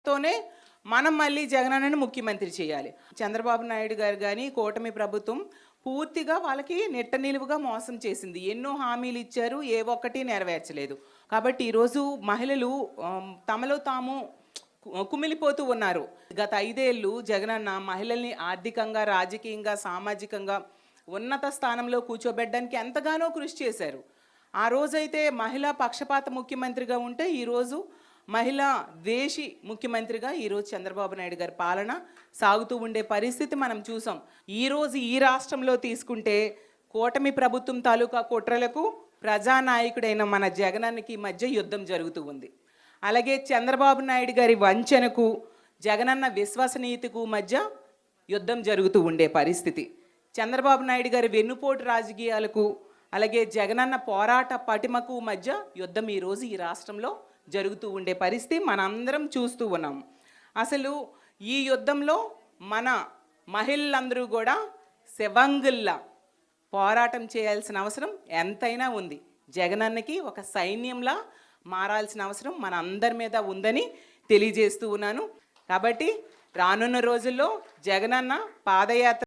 తోనే మనం మళ్ళీ జగనన్నని ముఖ్యమంత్రి చేయాలి. చంద్రబాబు నాయుడు గారు కానీ కూటమి ప్రభుత్వం పూర్తిగా వాళ్ళకి నిట్ట నిలువుగా మోసం చేసింది. ఎన్నో హామీలు ఇచ్చారు, ఏ ఒక్కటి నెరవేర్చలేదు. కాబట్టి ఈరోజు మహిళలు తమలో తాము కుమిలిపోతూ ఉన్నారు. గత 5 ఏళ్ళు జగనన్న మహిళల్ని ఆర్థికంగా, రాజకీయంగా, సామాజికంగా ఉన్నత స్థానంలో కూర్చోబెట్టడానికి ఎంతగానో కృషి చేశారు. ఆ రోజైతే మహిళా పక్షపాత ముఖ్యమంత్రిగా ఉంటే ఈరోజు మహిళా ద్వేషి ముఖ్యమంత్రిగా ఈరోజు చంద్రబాబు నాయుడు గారి పాలన సాగుతూ ఉండే పరిస్థితి మనం చూసాం. ఈరోజు ఈ రాష్ట్రంలో తీసుకుంటే కూటమి ప్రభుత్వం తాలూకా కుట్రలకు ప్రజానాయకుడైన మన జగనన్నకి మధ్య యుద్ధం జరుగుతూ ఉంది. అలాగే చంద్రబాబు నాయుడు గారి వంచనకు జగనన్న విశ్వసనీయతకు మధ్య యుద్ధం జరుగుతూ ఉండే పరిస్థితి. చంద్రబాబు నాయుడు గారి వెన్నుపోటు రాజకీయాలకు అలాగే జగనన్న పోరాట పటిమకు మధ్య యుద్ధం ఈరోజు ఈ రాష్ట్రంలో జరుగుతూ ఉండే పరిస్థితి మనందరం చూస్తూ ఉన్నాం. అసలు ఈ యుద్ధంలో మన మహిళలందరూ కూడా శవంగుల్లా పోరాటం చేయాల్సిన అవసరం ఎంతైనా ఉంది. జగనన్నకి ఒక సైన్యంలా మారాల్సిన అవసరం మన అందరి మీద ఉందని తెలియజేస్తూ ఉన్నాను. కాబట్టి రానున్న రోజుల్లో జగనన్న పాదయాత్ర